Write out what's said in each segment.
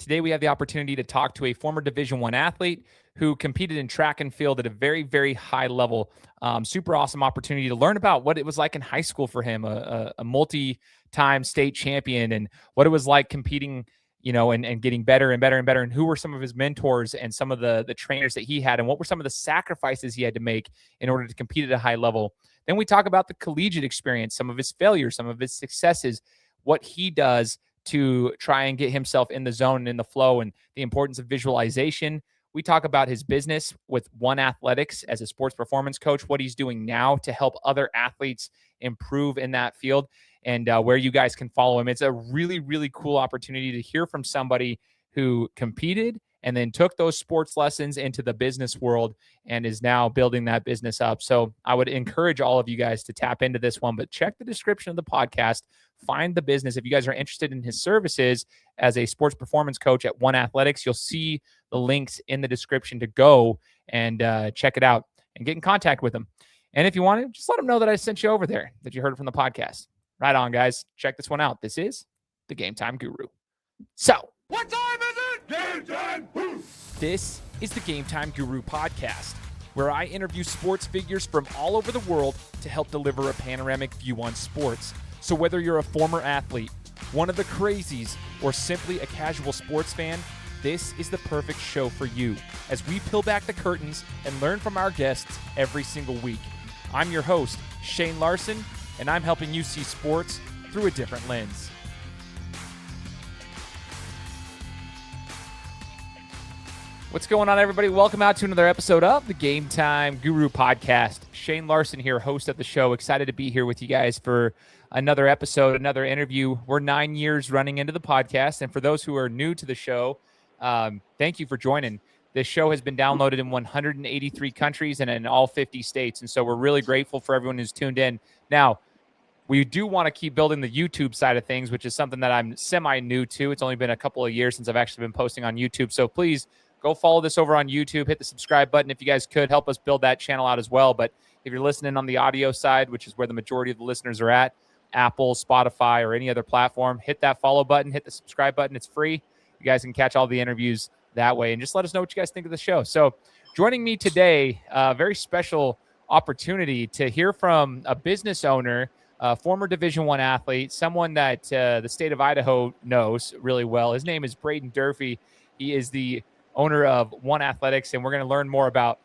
today we have the opportunity to talk to a former Division I athlete who competed in track and field at a very, very high level. Super awesome opportunity to learn about what it was like in high school for him, a multi-time state champion, and what it was like competing, and getting better and better and better, and who were some of his mentors and some of the trainers that he had, and what were some of the sacrifices he had to make in order to compete at a high level. Then we talk about the collegiate experience, some of his failures, some of his successes, what he does to try and get himself in the zone and in the flow, and the importance of visualization. We talk about his business with 1ONEATHLETICS as a sports performance coach, what he's doing now to help other athletes improve in that field, and where you guys can follow him. It's a really, really cool opportunity to hear from somebody who competed and then took those sports lessons into the business world and is now building that business up. So I would encourage all of you guys to tap into this one, but check the description of the podcast, find the business. If you guys are interested in his services as a sports performance coach at 1ONEATHLETICS, you'll see the links in the description to go and check it out and get in contact with him. And if you want to, just let him know that I sent you over there, that you heard it from the podcast. Right on, guys. Check this one out. This is the Gametime Guru. So, what time is it? Game time! This is the Gametime Guru Podcast, where I interview sports figures from all over the world to help deliver a panoramic view on sports. So whether you're a former athlete, one of the crazies, or simply a casual sports fan, this is the perfect show for you as we peel back the curtains and learn from our guests every single week. I'm your host, Shane Larson, and I'm helping you see sports through a different lens. What's going on, everybody? Welcome out to another episode of the Gametime Guru Podcast. Shane Larson here, host of the show. Excited to be here with you guys for another episode, another interview. We're 9 years running into the podcast, and for those who are new to the show, thank you for joining. This show has been downloaded in 183 countries and in all 50 states, and so we're really grateful for everyone who's tuned in. Now, we do want to keep building the YouTube side of things, which is something that I'm semi-new to. It's only been a couple of years since I've actually been posting on YouTube, so please go follow this over on YouTube. Hit the subscribe button if you guys could. Help us build that channel out as well. But if you're listening on the audio side, which is where the majority of the listeners are at, Apple, Spotify, or any other platform, hit that follow button, hit the subscribe button. It's free. You guys can catch all the interviews that way. And just let us know what you guys think of the show. So joining me today, a very special opportunity to hear from a business owner, a former Division I athlete, someone that the state of Idaho knows really well. His name is Brayden Durfee. He is the owner of 1ONEATHLETICS, and we're going to learn more about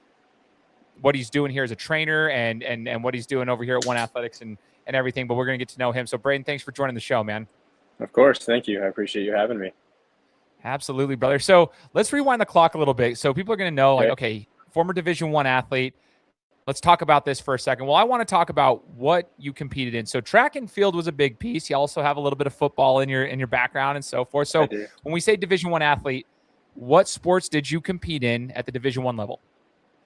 what he's doing here as a trainer and what he's doing over here at 1ONEATHLETICS and everything, but we're going to get to know him. So, Brayden, thanks for joining the show, man. Of course. Thank you. I appreciate you having me. Absolutely, brother. So let's rewind the clock a little bit. So people are going to know, okay, former Division I athlete. Let's talk about this for a second. Well, I want to talk about what you competed in. So track and field was a big piece. You also have a little bit of football in your background and so forth. So when we say Division I athlete, what sports did you compete in at the Division I level?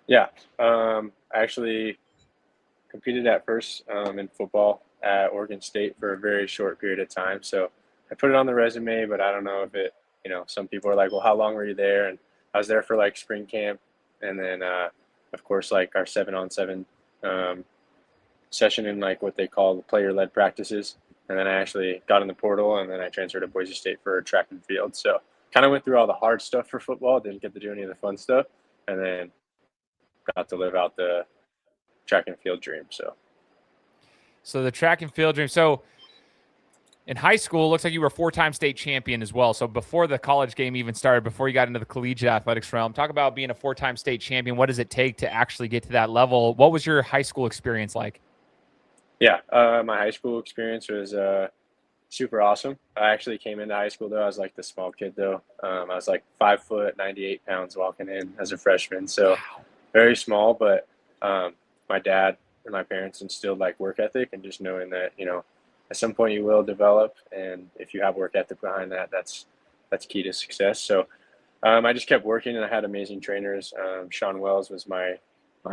Yeah, I actually competed at first in football at Oregon State for a very short period of time. So I put it on the resume, but I don't know if it, some people are like, well, how long were you there? And I was there for like spring camp. And then, of course, like our 7-on-7 session in like what they call the player-led practices. And then I actually got in the portal, and then I transferred to Boise State for track and field. So kind of went through all the hard stuff for football, didn't get to do any of the fun stuff, and then got to live out the track and field dream. So the track and field dream. So in high school, it looks like you were a 4-time state champion as well. So before the college game even started, before you got into the collegiate athletics realm, talk about being a 4-time state champion. What does it take to actually get to that level? What was your high school experience like? Yeah, my high school experience was super awesome. I actually came into high school, though. I was like the small kid, though. I was like 5 foot, 98 pounds walking in as a freshman. So very small, but my dad and my parents instilled like work ethic and just knowing that, at some point you will develop. And if you have work ethic behind that, that's key to success. So I just kept working, and I had amazing trainers. Sean Wells was my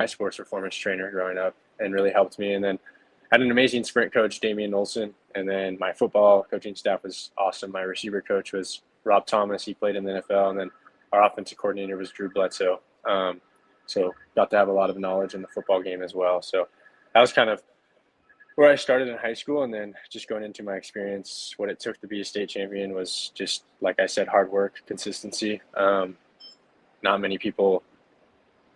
sports performance trainer growing up and really helped me. And then I had an amazing sprint coach, Damian Olson. And then my football coaching staff was awesome. My receiver coach was Rob Thomas. He played in the NFL. And then our offensive coordinator was Drew Bledsoe. So got to have a lot of knowledge in the football game as well. So that was kind of where I started in high school, and then just going into my experience, what it took to be a state champion was just, like I said, hard work, consistency. Not many people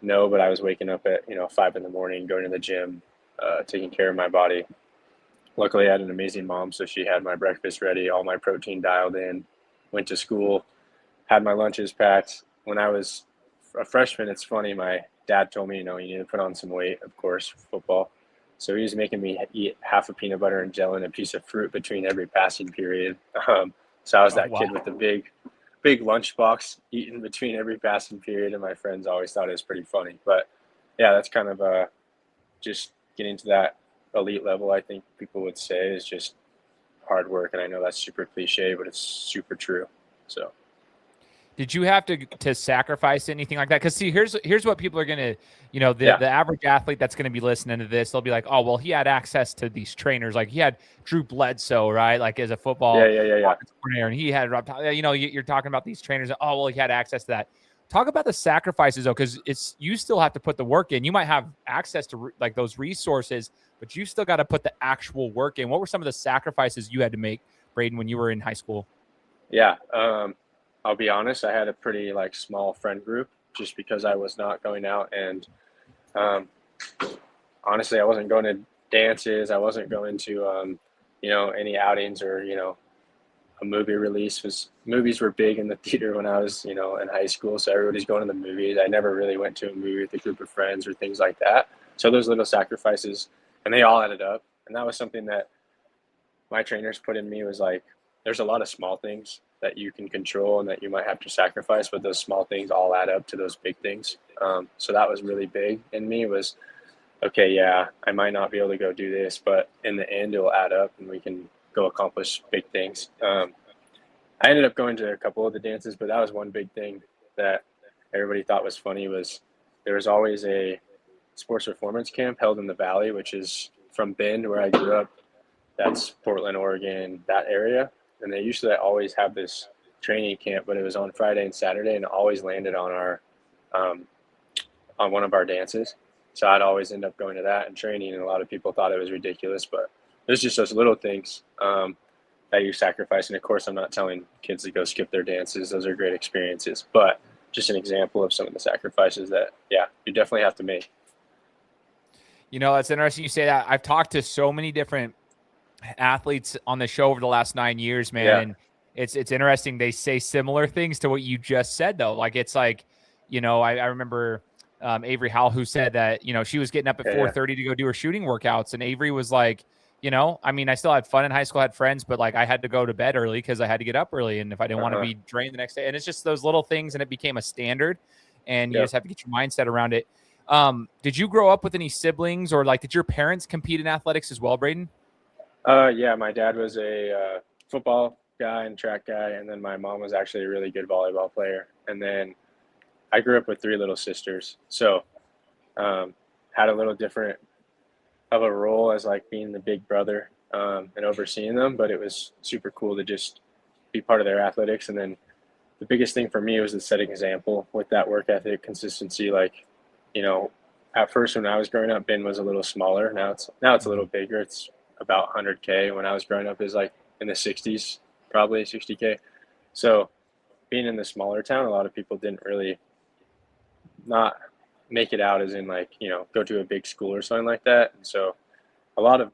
know, but I was waking up at 5 in the morning, going to the gym, taking care of my body. Luckily, I had an amazing mom, so she had my breakfast ready, all my protein dialed in. Went to school, had my lunches packed. When I was a freshman, it's funny, my dad told me, you need to put on some weight, of course, for football. So he was making me eat half a peanut butter and jelly and a piece of fruit between every passing period. So I was that kid with the big lunchbox eating between every passing period, and my friends always thought it was pretty funny. But yeah, that's kind of just getting to that elite level. I think people would say is just hard work, and I know that's super cliche, but it's super true. So. Did you have to sacrifice anything like that? Because see, here's what people are gonna, the average athlete that's gonna be listening to this, they'll be like, oh, well, he had access to these trainers, like he had Drew Bledsoe, right? Like as a football coordinator, and he had, you're talking about these trainers. Oh, well, he had access to that. Talk about the sacrifices though, because you still have to put the work in. You might have access to like those resources, but you still got to put the actual work in. What were some of the sacrifices you had to make, Brayden, when you were in high school? Yeah. I'll be honest, I had a pretty small friend group just because I was not going out, and honestly, I wasn't going to dances. I wasn't going to, any outings or, a movie release. Movies were big in the theater when I was, in high school. So everybody's going to the movies. I never really went to a movie with a group of friends or things like that. So those little sacrifices, and they all added up. And that was something that my trainers put in me, was like, there's a lot of small things that you can control and that you might have to sacrifice, but those small things all add up to those big things. So that was really big in me, was, okay, yeah, I might not be able to go do this, but in the end it will add up and we can go accomplish big things. I ended up going to a couple of the dances, but that was one big thing that everybody thought was funny, was there was always a sports performance camp held in the Valley, which is from Bend, where I grew up. That's Portland, Oregon, that area. And they used to always have this training camp, but it was on Friday and Saturday, and it always landed on on one of our dances. So I'd always end up going to that and training, and a lot of people thought it was ridiculous, but there's just those little things that you sacrifice. And of course, I'm not telling kids to go skip their dances. Those are great experiences, but just an example of some of the sacrifices that, you definitely have to make. It's interesting you say that. I've talked to so many different athletes on the show over the last 9 years, man. Yeah. And it's interesting. They say similar things to what you just said, though. Like, it's like, I remember Avery Howell, who said that, she was getting up at 4:30 to go do her shooting workouts. And Avery was like, I still had fun in high school, had friends, but like I had to go to bed early because I had to get up early. And if I didn't want to be drained the next day, and it's just those little things, and it became a standard, and you just have to get your mindset around it. Did you grow up with any siblings, or did your parents compete in athletics as well, Brayden? Yeah, my dad was a football guy and track guy, and then my mom was actually a really good volleyball player. And then I grew up with 3 little sisters, so had a little different of a role as being the big brother and overseeing them, but it was super cool to just be part of their athletics. And then the biggest thing for me was to set an example with that work ethic, consistency. At first when I was growing up, Ben was a little smaller. Now it's a little bigger. It's about 100K. When I was growing up, is in the 60s, probably 60K. So being in the smaller town, a lot of people didn't really not make it out as in go to a big school or something like that. And so a lot of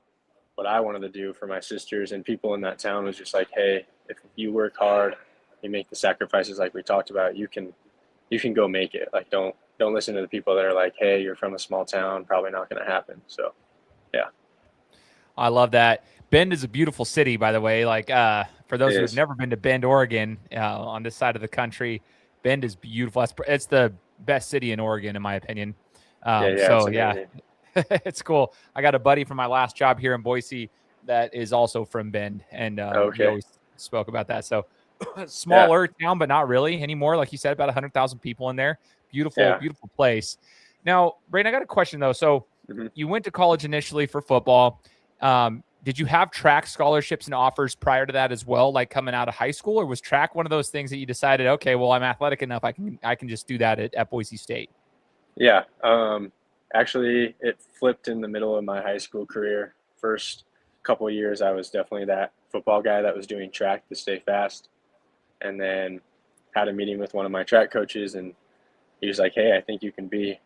what I wanted to do for my sisters and people in that town was just hey, if you work hard, you make the sacrifices like we talked about, you can go make it. Don't listen to the people that are hey, you're from a small town, probably not going to happen. So yeah. I love that. Bend is a beautiful city, by the way. For those who have never been to Bend, Oregon, on this side of the country, Bend is beautiful. It's the best city in Oregon, in my opinion. It's cool. I got a buddy from my last job here in Boise that is also from Bend, and we always spoke about that. So smaller town, but not really anymore. Like you said, about 100,000 people in there. Beautiful, beautiful place. Now, Brayden, I got a question though. So you went to college initially for football. Did you have track scholarships and offers prior to that as well, coming out of high school, or was track one of those things that you decided, okay, well, I'm athletic enough, I can just do that at Boise State? Yeah. Actually, it flipped in the middle of my high school career first couple of years, I was definitely that football guy that was doing track to stay fast. And then had a meeting with one of my track coaches, and he was like, hey, I think you can be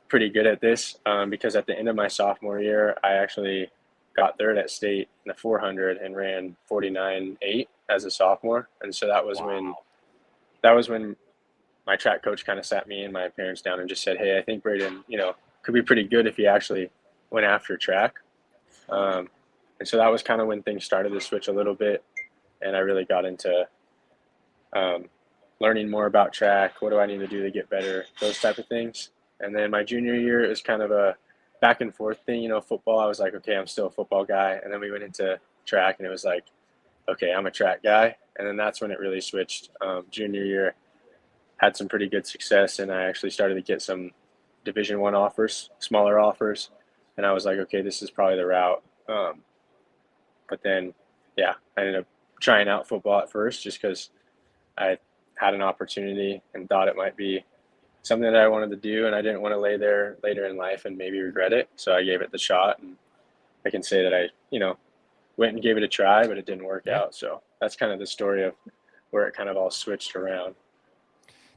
pretty good at this, because at the end of my sophomore year, I actually got third at state in the 400 and ran 49.8 as a sophomore. And so that was when my track coach kind of sat me and my parents down and just said, hey, I think Brayden, could be pretty good if he actually went after track. And so that was kind of when things started to switch a little bit, and I really got into learning more about track. What do I need to do to get better? Those type of things. And then my junior year is kind of a back and forth thing. Football, I was like, okay, I'm still a football guy. And then we went into track, and it was like, okay, I'm a track guy. And then that's when it really switched. Junior year, had some pretty good success, and I actually started to get some Division I offers, smaller offers. And I was like, okay, this is probably the route. But then, I ended up trying out football at first just because I had an opportunity and thought it might be something that I wanted to do, and I didn't want to lay there later in life and maybe regret it. So I gave it the shot, and I can say that I, went and gave it a try, but it didn't work out. So that's kind of the story of where it kind of all switched around.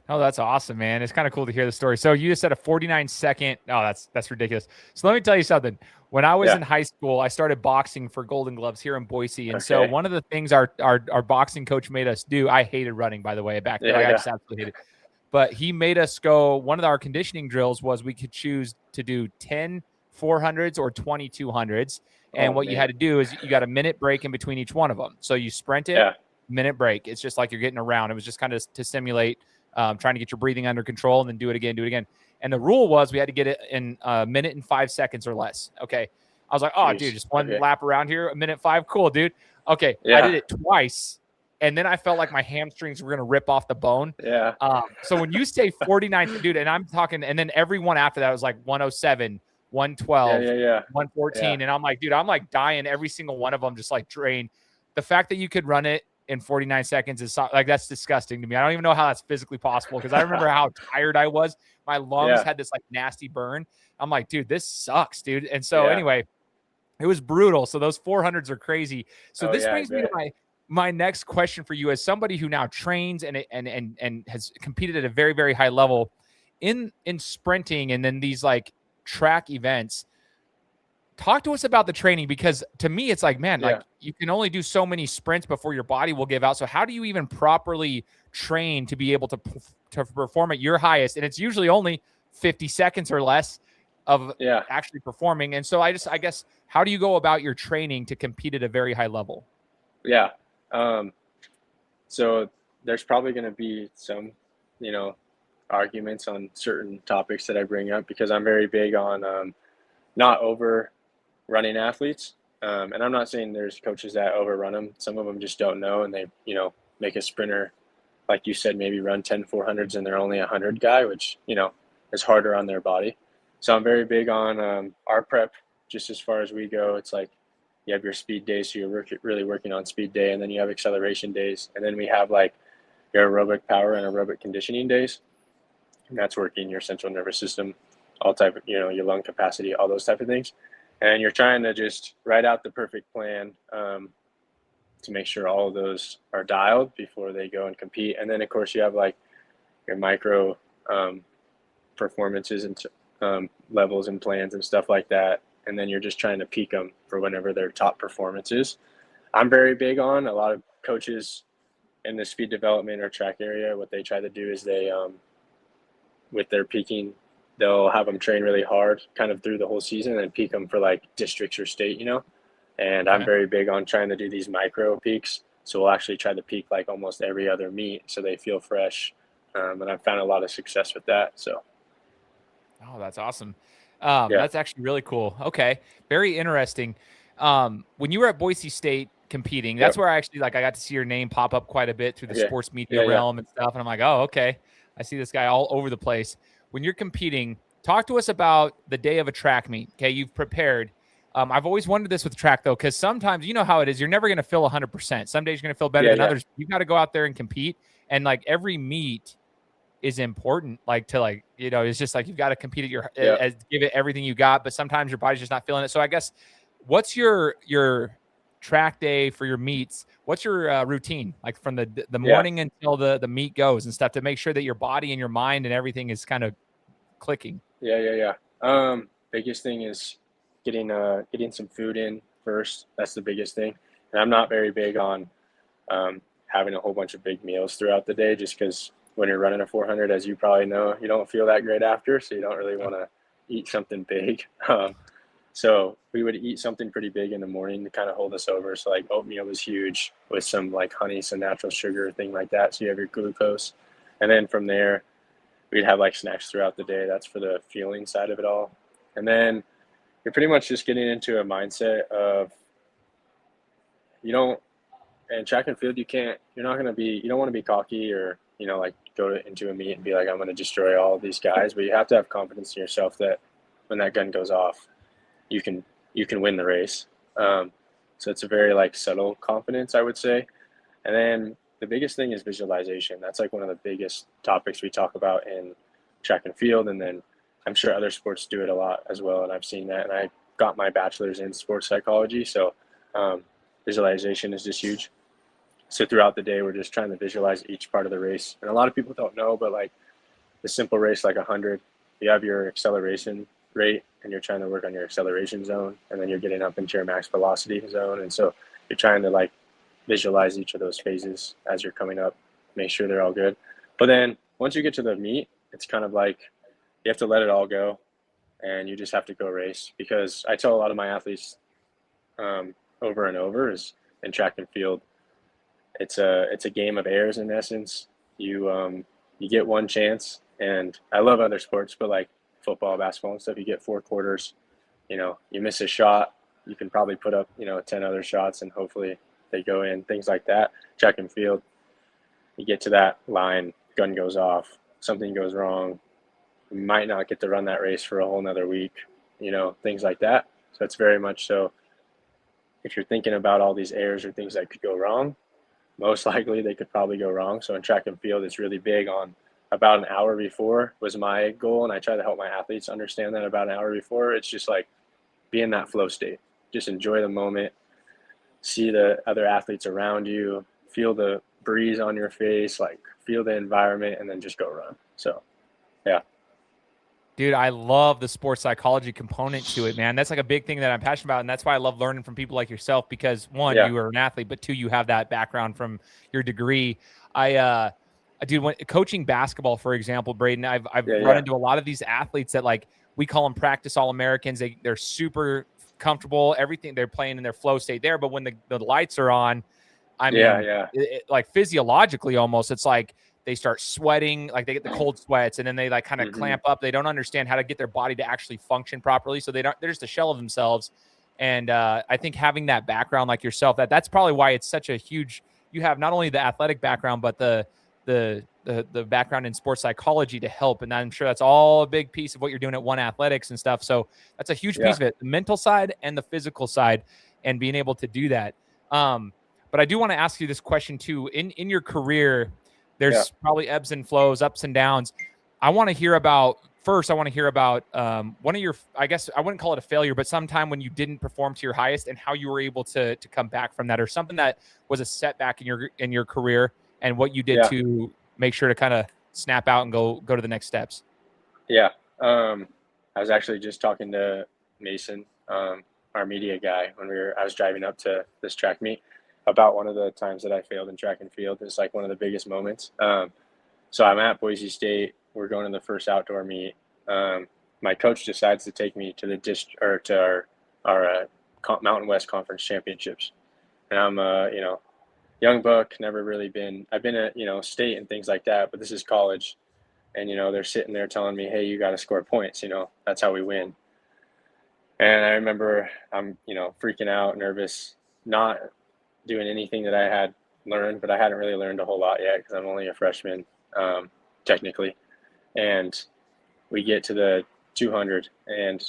Oh, that's awesome, man. It's kind of cool to hear the story. So you just said a 49-second. Oh, that's ridiculous. So let me tell you something. When I was in high school, I started boxing for Golden Gloves here in Boise. And so one of the things our boxing coach made us do, I hated running, by the way, back then. I just absolutely hated it. But he made us go, one of our conditioning drills was we could choose to do 10 400s or 20 200s. And what you had to do is you got a minute break in between each one of them. So you sprint it, minute break. It's just like you're getting around. It was just kind of to simulate trying to get your breathing under control, and then do it again. And the rule was we had to get it in a minute and 5 seconds or less. Okay. I was like, oh, dude, just one lap around here, a minute 5. Cool, dude. Okay. I did it twice. And then I felt like my hamstrings were going to rip off the bone. Yeah. So when you say 49, dude, and I'm talking, and then every one after that was like 107, 112, 114. And I'm like, dude, I'm like dying every single one of them, just like drained. The fact that you could run it in 49 seconds is like, that's disgusting to me. I don't even know how that's physically possible, because I remember how tired I was. My lungs had this like nasty burn. I'm like, dude, this sucks, dude. And so anyway, it was brutal. So those 400s are crazy. So this brings me to my next question for you, as somebody who now trains and has competed at a very, very high level in sprinting and then these like track events. Talk to us about the training, because to me, it's like, man, like you can only do so many sprints before your body will give out. So how do you even properly train to be able to perform at your highest? And it's usually only 50 seconds or less of actually performing. And so I guess, how do you go about your training to compete at a very high level? Yeah. So there's probably going to be some, arguments on certain topics that I bring up, because I'm very big on not over running athletes. And I'm not saying there's coaches that overrun them. Some of them just don't know, and they, make a sprinter, like you said, maybe run 10 400s and they're only a 100 guy, which, is harder on their body. So I'm very big on our prep, just as far as we go. It's like you have your speed days, so you're really working on speed day, and then you have acceleration days. And then we have like your aerobic power and aerobic conditioning days. And that's working your central nervous system, all type of, your lung capacity, all those type of things. And you're trying to just write out the perfect plan to make sure all of those are dialed before they go and compete. And then, of course, you have like your micro performances and levels and plans and stuff like that. And then you're just trying to peak them for whenever their top performance is. I'm very big on, a lot of coaches in the speed development or track area, what they try to do is they, with their peaking, they'll have them train really hard kind of through the whole season and peak them for like districts or state, And I'm very big on trying to do these micro peaks. So we'll actually try to peak like almost every other meet so they feel fresh. And I've found a lot of success with that. So. Oh, that's awesome. That's actually really cool. Okay. Very interesting. When you were at Boise State competing, that's where I actually, I got to see your name pop up quite a bit through the sports media realm and stuff. And I'm like, oh, okay. I see this guy all over the place. When you're competing, talk to us about the day of a track meet. Okay. You've prepared. I've always wondered this with track though, because sometimes you know how it is. You're never going to feel 100%. Some days you're going to feel better than others. You've got to go out there and compete. And like every meet is important, it's just like you've got to compete at your give it everything you got, but sometimes your body's just not feeling it. So I guess what's your track day for your meets? What's your routine like from the morning until the meet goes and stuff to make sure that your body and your mind and everything is kind of clicking? Yeah. Biggest thing is getting some food in first. That's the biggest thing. And I'm not very big on having a whole bunch of big meals throughout the day, just because when you're running a 400, as you probably know, you don't feel that great after, so you don't really want to eat something big. So we would eat something pretty big in the morning to kind of hold us over. So like oatmeal was huge with some like honey, some natural sugar, thing like that. So you have your glucose. And then from there, we'd have like snacks throughout the day. That's for the fueling side of it all. And then you're pretty much just getting into a mindset of and track and field, you don't want to be cocky or, like go into a meet and be like, I'm going to destroy all of these guys. But you have to have confidence in yourself that when that gun goes off, you can win the race. So it's a very like subtle confidence, I would say. And then the biggest thing is visualization. That's like one of the biggest topics we talk about in track and field. And then I'm sure other sports do it a lot as well. And I've seen that. And I got my bachelor's in sports psychology. So visualization is just huge. So throughout the day, we're just trying to visualize each part of the race. And a lot of people don't know, but like the simple race, like 100, you have your acceleration rate and you're trying to work on your acceleration zone. And then you're getting up into your max velocity zone. And so you're trying to like visualize each of those phases as you're coming up, make sure they're all good. But then once you get to the meet, it's kind of like you have to let it all go and you just have to go race. Because I tell a lot of my athletes over and over is in track and field, it's a game of errors in essence. You get one chance, and I love other sports, but like football, basketball and stuff, you get 4 quarters, you miss a shot, you can probably put up, 10 other shots and hopefully they go in, things like that. Track and field, you get to that line, gun goes off, something goes wrong, you might not get to run that race for a whole nother week, things like that. So it's very much so, if you're thinking about all these errors or things that could go wrong, most likely they could probably go wrong. So in track and field, it's really big on about an hour before was my goal. And I try to help my athletes understand that about an hour before. It's just like be in that flow state. Just enjoy the moment, see the other athletes around you, feel the breeze on your face, like feel the environment, and then just go run. So, yeah. Dude, I love the sports psychology component to it, man. That's like a big thing that I'm passionate about. And that's why I love learning from people like yourself, because one, you are an athlete, but two, you have that background from your degree. Dude, when coaching basketball, for example, Brayden, I've run into a lot of these athletes that like, we call them practice All-Americans. They're super comfortable, everything, they're playing in their flow state there. But when the lights are on, I mean, like physiologically almost, it's like they start sweating, like they get the cold sweats, and then they like kind of clamp up. They don't understand how to get their body to actually function properly. So they're just a shell of themselves. And I think having that background like yourself, that's probably why it's such a huge, you have not only the athletic background, but the background in sports psychology to help. And I'm sure that's all a big piece of what you're doing at 1ONEATHLETICS and stuff. So that's a huge piece of it, the mental side and the physical side, and being able to do that. But I do want to ask you this question too. In your career, there's probably ebbs and flows, ups and downs. I want to hear about one of your, I guess I wouldn't call it a failure, but sometime when you didn't perform to your highest and how you were able to come back from that, or something that was a setback in your career and what you did to make sure to kind of snap out and go to the next steps. Yeah. I was actually just talking to Mason, our media guy, when I was driving up to this track meet, about one of the times that I failed in track and field. It's like one of the biggest moments. So I'm at Boise State. We're going to the first outdoor meet. My coach decides to take me to to our Mountain West Conference Championships. And I'm, young buck, never really been. I've been at, state and things like that, but this is college. And, they're sitting there telling me, hey, you got to score points. That's how we win. And I remember I'm, freaking out, nervous, not doing anything that I had learned, but I hadn't really learned a whole lot yet because I'm only a freshman, technically. And we get to the 200, and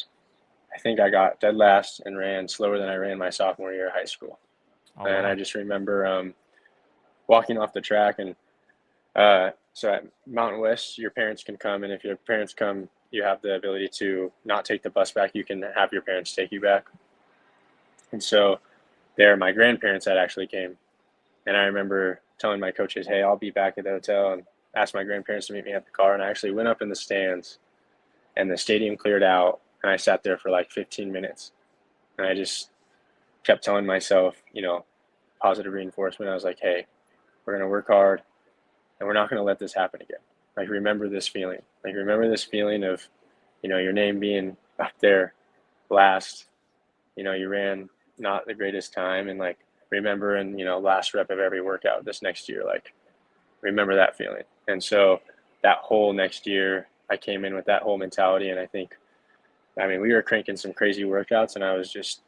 I think I got dead last and ran slower than I ran my sophomore year of high school. Oh, and wow. I just remember walking off the track, and so at Mountain West, your parents can come, and if your parents come, you have the ability to not take the bus back. You can have your parents take you back. And so there, my grandparents had actually came. And I remember telling my coaches, hey, I'll be back at the hotel, and asked my grandparents to meet me at the car. And I actually went up in the stands, and the stadium cleared out, and I sat there for like 15 minutes. And I just kept telling myself, positive reinforcement. I was like, hey, we're going to work hard, and we're not going to let this happen again. Like, remember this feeling. Like, remember this feeling of, your name being up there last. You ran not the greatest time, and like, remember in, last rep of every workout this next year, like, remember that feeling. And so that whole next year, I came in with that whole mentality. And we were cranking some crazy workouts, and I was just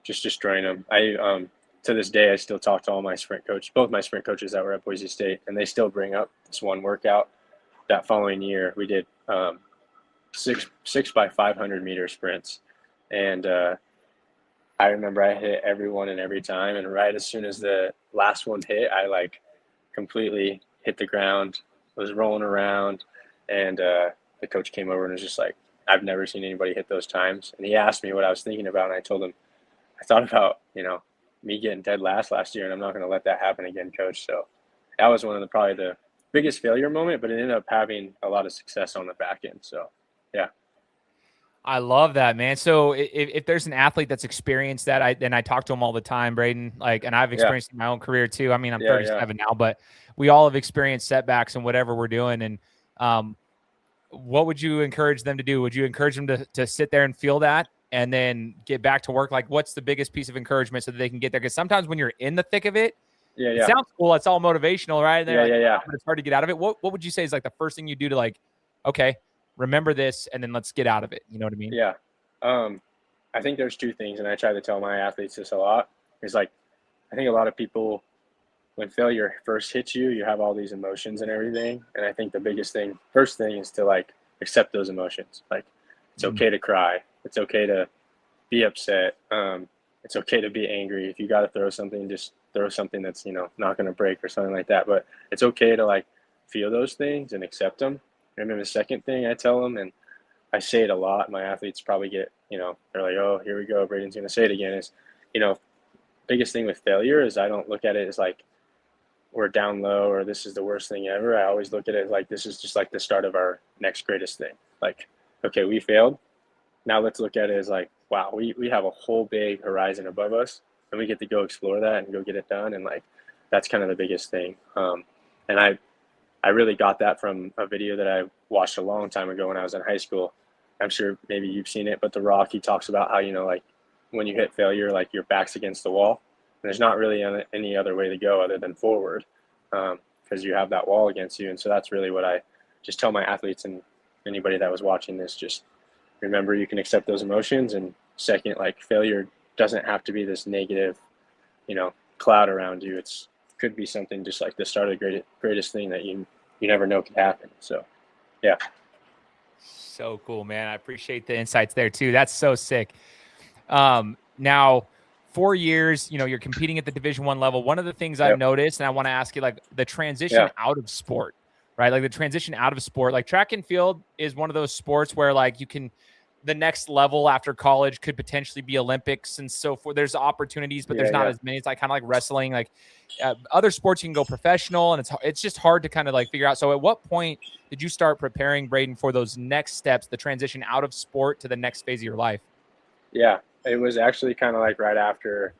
destroying them. To this day, I still talk to all my sprint coaches, both my sprint coaches that were at Boise State, and they still bring up this one workout. That following year, we did 6 by 500 meter sprints. And I remember I hit every one and every time. And right as soon as the last one hit, I like completely hit the ground, was rolling around. And the coach came over and was just like, I've never seen anybody hit those times. And he asked me what I was thinking about. And I told him, I thought about, me getting dead last year, and I'm not going to let that happen again, coach. So that was one of probably the biggest failure moment, but it ended up having a lot of success on the back end. So, yeah. I love that, man. So if there's an athlete that's experienced that, I talk to them all the time, Brayden, and I've experienced in my own career too. I mean, I'm 37 now, but we all have experienced setbacks in whatever we're doing. And what would you encourage them to do? Would you encourage them to sit there and feel that and then get back to work? Like, what's the biggest piece of encouragement so that they can get there? Because sometimes when you're in the thick of it, it sounds cool. It's all motivational, right? But it's hard to get out of it. What would you say is like the first thing you do to okay, remember this, and then let's get out of it? You know what I mean? Yeah. I think there's two things, and I try to tell my athletes this a lot. Is I think a lot of people, when failure first hits you, you have all these emotions and everything. And I think the first thing is to accept those emotions. It's okay to cry. It's okay to be upset. It's okay to be angry. If you got to throw something, just throw something that's, not going to break or something like that. But it's okay to feel those things and accept them. And then the second thing I tell them, and I say it a lot, my athletes probably get, they're like, oh, here we go, Brayden's going to say it again, is, biggest thing with failure is I don't look at it as we're down low or this is the worst thing ever. I always look at it this is just the start of our next greatest thing. Okay, we failed. Now let's look at it as wow, we have a whole big horizon above us, and we get to go explore that and go get it done. And that's kind of the biggest thing. And I really got that from a video that I watched a long time ago when I was in high school. I'm sure maybe you've seen it, but The Rock, he talks about how, when you hit failure, your back's against the wall. And there's not really any other way to go other than forward, because you have that wall against you. And so that's really what I just tell my athletes and anybody that was watching this, just remember you can accept those emotions. And second, failure doesn't have to be this negative, cloud around you. It's could be something just the start of the greatest thing that you never know could happen. So, yeah. So cool, man. I appreciate the insights there too. That's so sick. Now 4 years, you're competing at the Division I level. One of the things I've noticed, and I want to ask you, the transition out of sport, right? The transition out of sport, track and field is one of those sports where you can, the next level after college could potentially be Olympics and so forth. There's opportunities, but there's not as many. It's kind of like wrestling, other sports you can go professional, and it's just hard to kind of figure out. So at what point did you start preparing, Brayden, for those next steps, the transition out of sport to the next phase of your life? Yeah, it was actually kind of right after,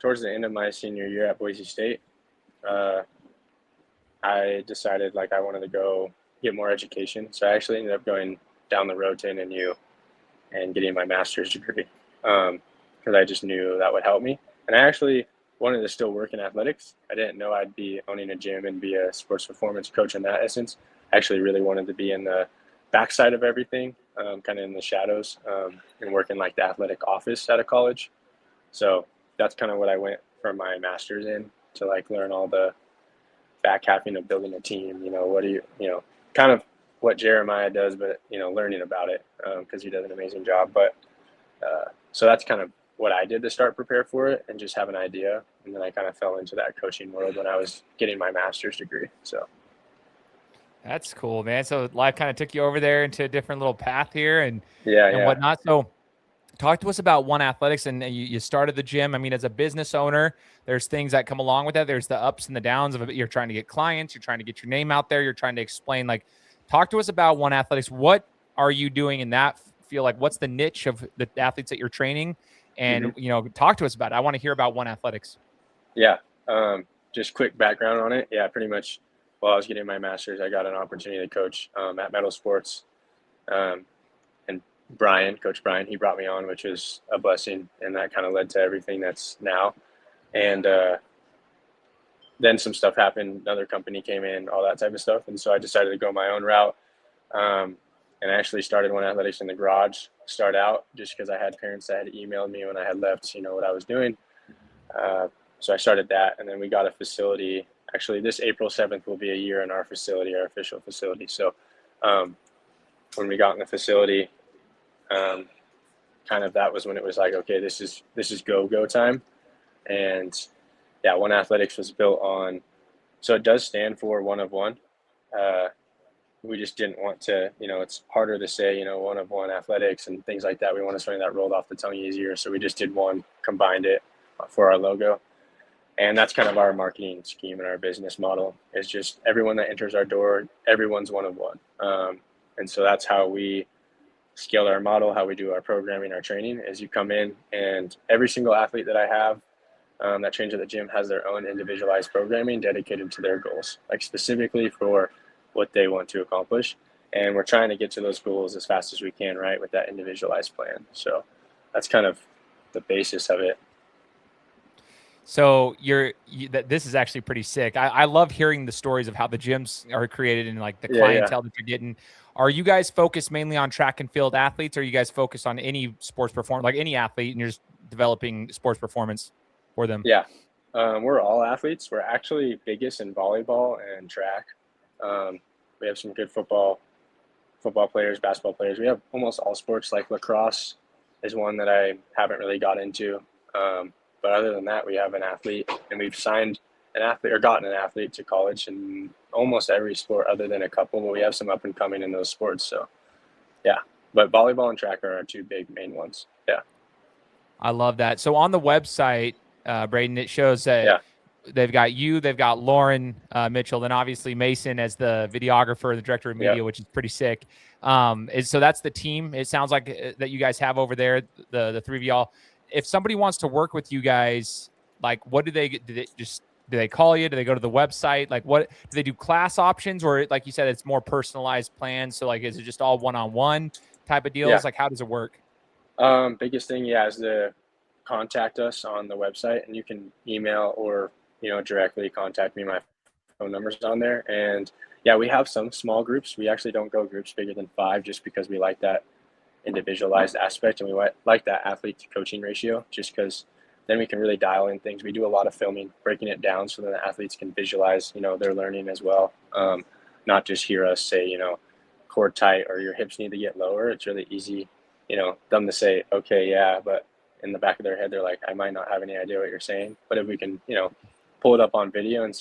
towards the end of my senior year at Boise State, I decided I wanted to go get more education. So I actually ended up going down the road to NNU and getting my master's degree, because I just knew that would help me. And I actually wanted to still work in athletics. I didn't know I'd be owning a gym and be a sports performance coach in that essence. I actually really wanted to be in the backside of everything, kind of in the shadows, and work in the athletic office at a college. So that's kind of what I went for my master's in, to learn all the back halfing of building a team. What do you kind of what Jeremiah does, but learning about it, because he does an amazing job. But so that's kind of what I did to start prepare for it and just have an idea. And then I kind of fell into that coaching world when I was getting my master's degree. So that's cool, man. So life kind of took you over there into a different little path here and yeah. whatnot. So Talk to us about One Athletics, and you started the gym. I mean, as a business owner, there's things that come along with that. There's the ups and the downs of it. You're trying to get clients. You're trying to get your name out there. You're trying to explain, like, talk to us about One Athletics. What are you doing in that feel? Like, what's the niche of the athletes that you're training? And, talk to us about it. I want to hear about One Athletics. Yeah. Just quick background on it. Yeah, pretty much while I was getting my master's, I got an opportunity to coach at Metal Sports. And Coach Brian, he brought me on, which was a blessing. And that kind of led to everything that's now. And then some stuff happened. Another company came in, all that type of stuff. And so I decided to go my own route. And I actually started One Athletics in the garage, start out, just because I had parents that had emailed me when I had left, what I was doing. So I started that, and then we got a facility. Actually, this April 7th will be a year in our facility, our official facility. So when we got in the facility, kind of that was when it was like, okay, this is go time. And yeah, One Athletics was built on, so it does stand for one of one. We just didn't want to, it's harder to say, 1 athletics and things like that. We wanted something that rolled off the tongue easier. So we just did one, combined it for our logo. And that's kind of our marketing scheme and our business model is just everyone that enters our door, everyone's one of one. And so that's how we scale our model, how we do our programming, our training is you come in and every single athlete that I have that trains at the gym has their own individualized programming dedicated to their goals, like specifically for what they want to accomplish. And we're trying to get to those goals as fast as we can, right, with that individualized plan. So that's kind of the basis of it. So this is actually pretty sick. I love hearing the stories of how the gyms are created and like the clientele that you're getting. Are you guys focused mainly on track and field athletes, or are you guys focused on any sports performance, like any athlete, and you're just developing sports performance for them? Yeah, we're all athletes. We're actually biggest in volleyball and track. We have some good football players, basketball players. We have almost all sports. Like lacrosse is one that I haven't really got into. But other than that, we have an athlete, and we've signed an athlete or gotten an athlete to college in almost every sport other than a couple, but we have some up and coming in those sports. So yeah, but volleyball and track are our two big main ones. Yeah. I love that. So on the website, Brayden, it shows that they've got you, they've got Lauren Mitchell, then obviously Mason as the videographer, the director of media, which is pretty sick. So that's the team. It sounds like that you guys have over there, the three of y'all. If somebody wants to work with you guys, like what do they call you? Do they go to the website? Like what do they do, class options, or like you said, it's more personalized plans? So like, is it just all one-on-one type of deals? Yeah. Like how does it work? Biggest thing, is to contact us on the website, and you can email or, directly contact me. My phone number's on there. And we have some small groups. We actually don't go groups bigger than 5 just because we like that individualized aspect, and we like that athlete to coaching ratio, just because then we can really dial in things. We do a lot of filming, breaking it down so that the athletes can visualize, their learning as well. Not just hear us say, core tight or your hips need to get lower. It's really easy, them to say, okay, yeah, but in the back of their head, they're like, I might not have any idea what you're saying. But if we can, pull it up on video and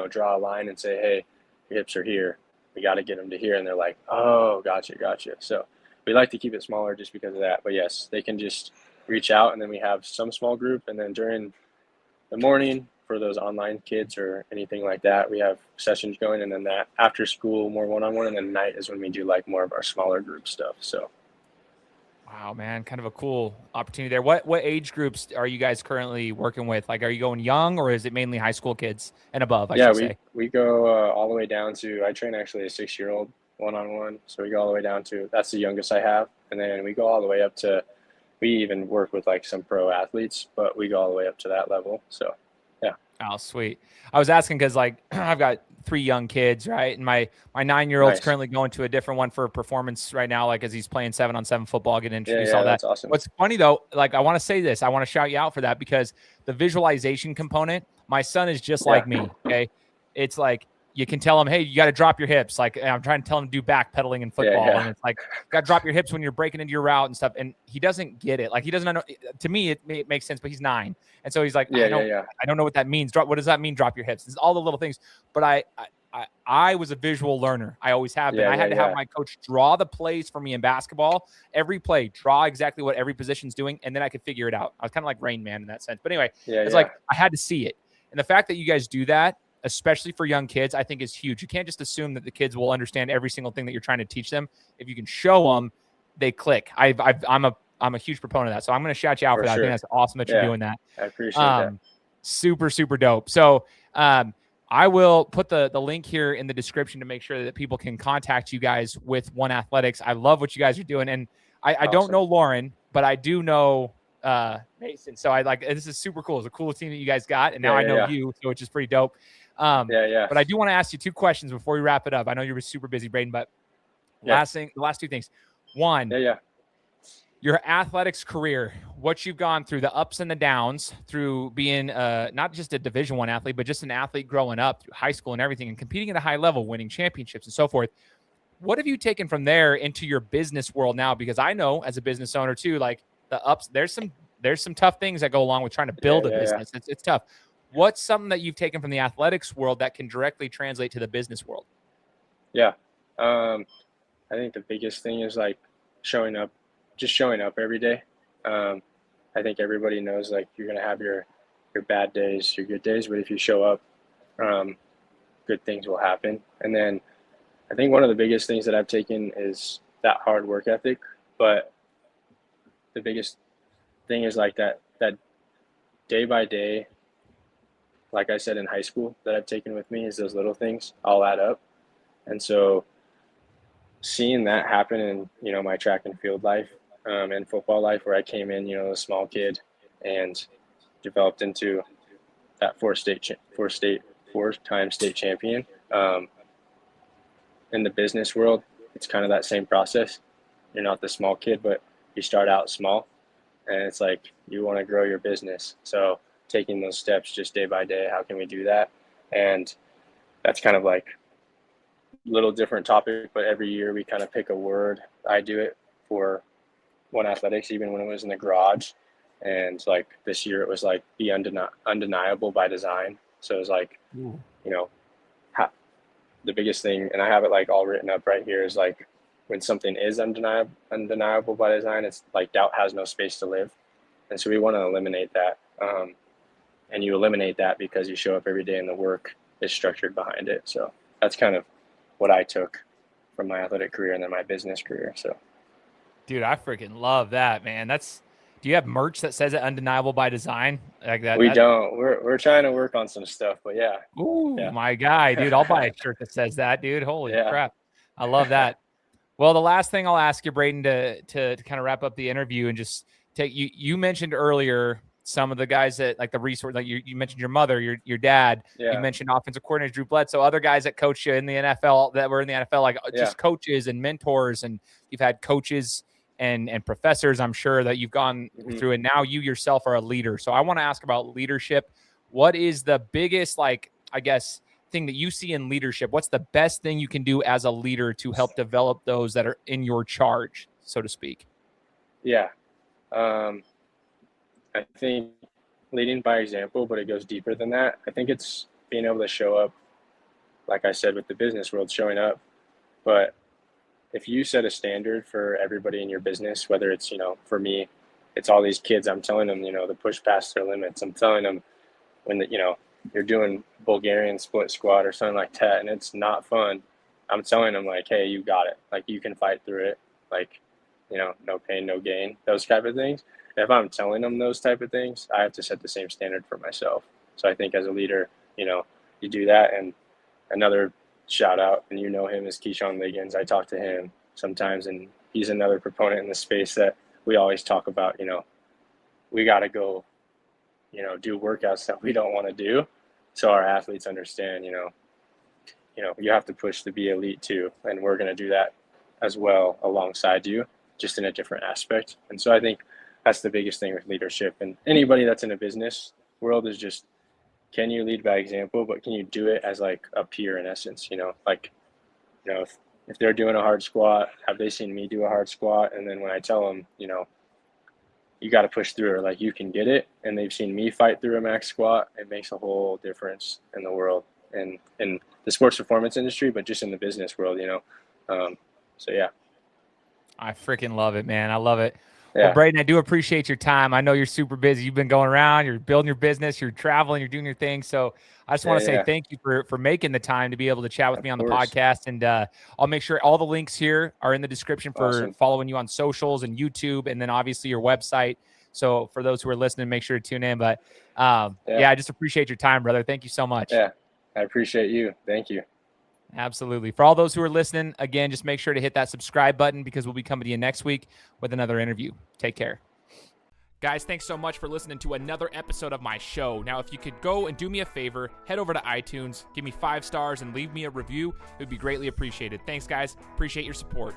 draw a line and say, hey, your hips are here, we got to get them to here. And they're like, oh, gotcha. So we like to keep it smaller just because of that. But yes, they can just reach out, and then we have some small group. And then during the morning for those online kids or anything like that, we have sessions going. And then that after school, more one-on-one. And then night is when we do like more of our smaller group stuff. So. Wow, man, kind of a cool opportunity there. What age groups are you guys currently working with? Like, are you going young, or is it mainly high school kids and above? We go all the way down to, I train actually a 6-year-old one-on-one. So we go all the way down to, that's the youngest I have. And then we go all the way up to, we even work with like some pro athletes, but we go all the way up to that level. So, yeah. Oh, sweet. I was asking because like I've got 3 young kids, right? And my 9-year-old's currently going to a different one for performance right now, like as he's playing 7-on-7 football, getting introduced, all that. That's awesome. What's funny though, like I want to say this, I want to shout you out for that, because the visualization component, my son is just like me. Okay. It's like, you can tell him, hey, you got to drop your hips. Like I'm trying to tell him to do backpedaling in football. And it's like, got to drop your hips when you're breaking into your route and stuff. And he doesn't get it. Like he doesn't know. To me, it makes sense, but he's 9. And so he's like, I don't know what that means. What does that mean? Drop your hips. It's all the little things. But I was a visual learner. I always have been. I had to have my coach draw the plays for me in basketball. Every play, draw exactly what every position's doing, and then I could figure it out. I was kind of like Rain Man in that sense. But anyway, it's like I had to see it. And the fact that you guys do that, especially for young kids, I think is huge. You can't just assume that the kids will understand every single thing that you're trying to teach them. If you can show them, they click. I'm a huge proponent of that. So I'm going to shout you out for that. Sure. I think that's awesome that you're doing that. I appreciate that. Super, super dope. So I will put the link here in the description to make sure that people can contact you guys with One Athletics. I love what you guys are doing. And I don't know Lauren, but I do know Mason. So this is super cool. It's a cool team that you guys got. And now I know you, so which is pretty dope. But I do want to ask you 2 questions before we wrap it up. I know you're super busy, Brayden, but the last 2 things. One, your athletics career, what you've gone through, the ups and the downs through being not just a Division I athlete, but just an athlete growing up through high school and everything and competing at a high level, winning championships and so forth. What have you taken from there into your business world now? Because I know as a business owner too, like the ups, there's some tough things that go along with trying to build a business. It's tough. What's something that you've taken from the athletics world that can directly translate to the business world? Yeah. I think the biggest thing is like showing up every day. I think everybody knows like you're going to have your bad days, your good days, but if you show up, good things will happen. And then I think one of the biggest things that I've taken is that hard work ethic, but the biggest thing is like that day by day, like I said in high school, that I've taken with me is those little things all add up. And so seeing that happen in, my track and field life, and football life, where I came in, a small kid and developed into that four-time state champion. In the business world, it's kind of that same process. You're not the small kid, but you start out small, and it's like you want to grow your business. So taking those steps just day by day, how can we do that? And that's kind of like a little different topic, but every year we kind of pick a word. I do it for One Athletics, even when it was in the garage. And like this year it was like be undeniable by design. So it was like, the biggest thing, and I have it like all written up right here, is like when something is undeniable by design, it's like doubt has no space to live. And so we want to eliminate that. And you eliminate that because you show up every day and the work is structured behind it. So that's kind of what I took from my athletic career and then my business career. So, dude, I freaking love that, man. Do you have merch that says it undeniable by design like that? We don't. We're trying to work on some stuff, but yeah. Ooh, my guy, dude. I'll buy a shirt that says that, dude. Holy crap. I love that. Well, the last thing I'll ask you, Brayden, to kind of wrap up the interview and just take you mentioned earlier some of the guys that like the resource, like you mentioned your mother, your dad, you mentioned offensive coordinator Drew Bledsoe, other guys that coach you in the NFL that were in the NFL, like just coaches and mentors, and you've had coaches and professors, I'm sure, that you've gone through, and now you yourself are a leader. So I want to ask about leadership. What is the biggest, like, I guess, thing that you see in leadership? What's the best thing you can do as a leader to help develop those that are in your charge, so to speak? Yeah. I think leading by example, but it goes deeper than that. I think it's being able to show up, like I said, with the business world, showing up. But if you set a standard for everybody in your business, whether it's, for me, it's all these kids, I'm telling them, to push past their limits. I'm telling them when, you're doing Bulgarian split squat or something like that, and it's not fun, I'm telling them, like, hey, you got it. Like, you can fight through it. Like, no pain, no gain, those type of things. If I'm telling them those type of things, I have to set the same standard for myself. So I think as a leader, you do that. And another shout out, and him, is Keyshawn Liggins. I talk to him sometimes, and he's another proponent in the space that we always talk about. We got to go, do workouts that we don't want to do. So our athletes understand, you have to push to be elite too. And we're going to do that as well alongside you, just in a different aspect. And so I think that's the biggest thing with leadership, and anybody that's in a business world is just, can you lead by example, but can you do it as like a peer in essence, if they're doing a hard squat, have they seen me do a hard squat? And then when I tell them, you got to push through, or like, you can get it, and they've seen me fight through a max squat, it makes a whole difference in the world. in the sports performance industry, but just in the business world, so yeah. I freaking love it, man. I love it. Yeah. Well, Brayden, I do appreciate your time. I know you're super busy. You've been going around, you're building your business, you're traveling, you're doing your thing. So I just want to say thank you for making the time to be able to chat with me on the podcast. And I'll make sure all the links here are in the description for following you on socials and YouTube, and then obviously your website. So for those who are listening, make sure to tune in. But I just appreciate your time, brother. Thank you so much. Yeah, I appreciate you. Thank you. Absolutely. For all those who are listening, again, just make sure to hit that subscribe button because we'll be coming to you next week with another interview. Take care. Guys, thanks so much for listening to another episode of my show. Now, if you could go and do me a favor, head over to iTunes, give me 5 stars, and leave me a review, it would be greatly appreciated. Thanks, guys. Appreciate your support.